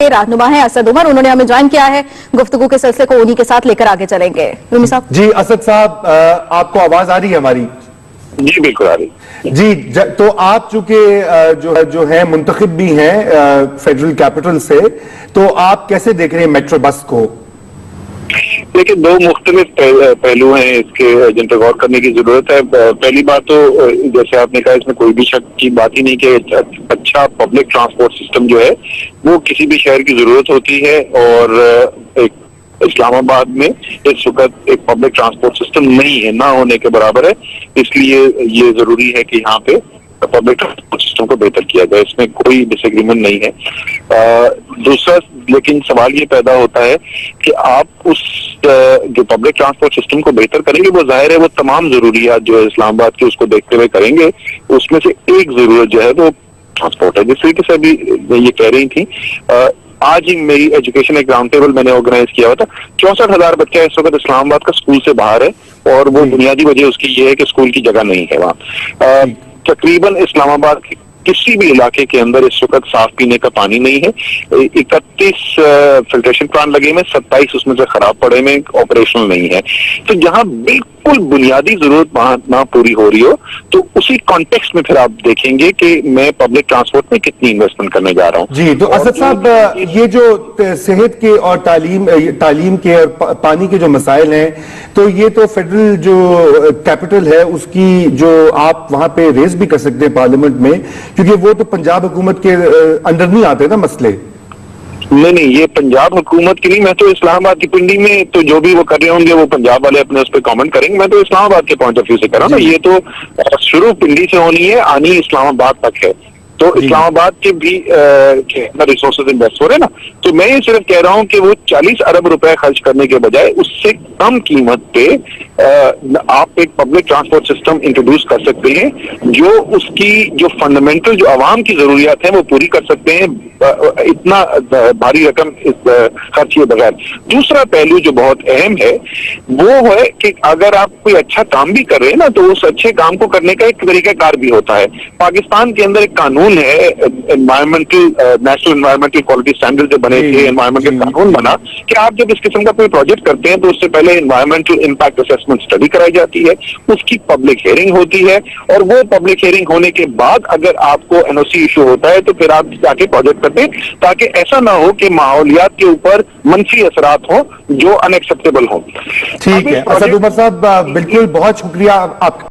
रहनुमा है असद उमर, उन्होंने हमें ज्वाइन किया है। गुफ्तगू के सिलसिले को उन्हीं के साथ लेकर आगे चलेंगे। रूमी साहब जी, असद साहब आपको आवाज आ रही है हमारी? जी बिल्कुल आ रही जी। तो आप चूंकि जो है मुंतखब भी हैं फेडरल कैपिटल से, तो आप कैसे देख रहे हैं मेट्रो बस को? देखिए, दो मुख्तलिफ पहलू हैं इसके जिन पर गौर करने की जरूरत है। पहली बात तो जैसे आपने कहा, इसमें कोई भी शक की बात ही नहीं कि अच्छा पब्लिक ट्रांसपोर्ट सिस्टम जो है वो किसी भी शहर की जरूरत होती है, और एक इस्लामाबाद में इस वक्त एक पब्लिक ट्रांसपोर्ट सिस्टम नहीं है, ना होने के बराबर है। इसलिए ये जरूरी है कि यहाँ पे पब्लिक ट्रांसपोर्ट सिस्टम को बेहतर किया जाए, इसमें कोई डिसएग्रीमेंट नहीं है। दूसरा लेकिन सवाल ये पैदा होता है कि आप उस जो पब्लिक ट्रांसपोर्ट सिस्टम को बेहतर करेंगे, वो जाहिर है वो तमाम जरूरियात जो है इस्लामाबाद की उसको देखते हुए करेंगे। उसमें से एक जरूरत जो है वो ट्रांसपोर्ट है। जिस तरीके से अभी ये कह रही थी, आज ही मेरी एजुकेशन एक राउंड टेबल मैंने ऑर्गेनाइज किया हुआ था। 64,000 बच्चा इस वक्त इस्लामाबाद का स्कूल से बाहर है, और वो बुनियादी वजह उसकी ये है कि स्कूल की जगह नहीं है वहाँ। तकरीबन इस्लामाबाद के किसी भी इलाके के अंदर इस वक्त साफ पीने का पानी नहीं है। 31 फिल्ट्रेशन प्लांट लगे में 27 उसमें से खराब पड़े में ऑपरेशनल नहीं है। तो जहां बिल्कुल बुनियादी जरूरत वहां ना पूरी हो रही हो, तो उसी कॉन्टेक्स्ट में फिर आप देखेंगे कि मैं पब्लिक ट्रांसपोर्ट में कितनी इन्वेस्टमेंट करने जा रहा हूँ। जी, तो असद साहब, ये जो सेहत के और तालीम के और पानी के जो मसाइल हैं, तो ये तो फेडरल जो कैपिटल है उसकी जो आप वहां पे रेज भी कर सकते हैं पार्लियामेंट में, क्योंकि वो तो पंजाब हुकूमत के अंडर नहीं आते ना मसले। नहीं, ये पंजाब हुकूमत की नहीं। मैं तो इस्लामाबाद की पिंडी में तो जो भी वो कर रहे होंगे वो पंजाब वाले अपने उस पर कमेंट करेंगे। मैं तो इस्लामाबाद के पॉइंट ऑफ व्यू से कर रहा हूँ ना। ये तो शुरू पिंडी से होनी है, आनी इस्लामाबाद तक है। तो इस्लामाबाद के भी रिसोर्सेज इन्वेस्ट हो रहे हैं ना। तो मैं ये सिर्फ कह रहा हूँ कि वो 40 अरब रुपए खर्च करने के बजाय उससे कम कीमत पे आप एक पब्लिक ट्रांसपोर्ट सिस्टम इंट्रोड्यूस कर सकते हैं, जो उसकी जो फंडामेंटल जो आवाम की जरूरियात है वो पूरी कर सकते हैं, इतना भारी रकम खर्च किए बगैर। दूसरा पहलू जो बहुत अहम है वो है कि अगर आप कोई अच्छा काम भी कर रहे हैं ना, तो उस अच्छे काम को करने का एक तरीकाकार भी होता है। पाकिस्तान के अंदर एक कानून है, environmental national environmental quality standard जो बने थे, एनवायरमेंटल कानून बना कि आप जब इस किस्म का कोई प्रोजेक्ट करते हैं तो उससे पहले एनवायरमेंटल इंपैक्ट असेसमेंट स्टडी कराई जाती है, उसकी पब्लिक हियरिंग होती है, और वो पब्लिक हियरिंग होने के बाद अगर आपको एनओसी इशू होता है तो फिर आप जाके प्रोजेक्ट करते हैं, ताकि ऐसा ना हो कि माहौलियात के ऊपर मंफी असरात हो जो अनएक्सेप्टेबल हो। ठीक है असद उमर साहब, बिल्कुल बहुत शुक्रिया आप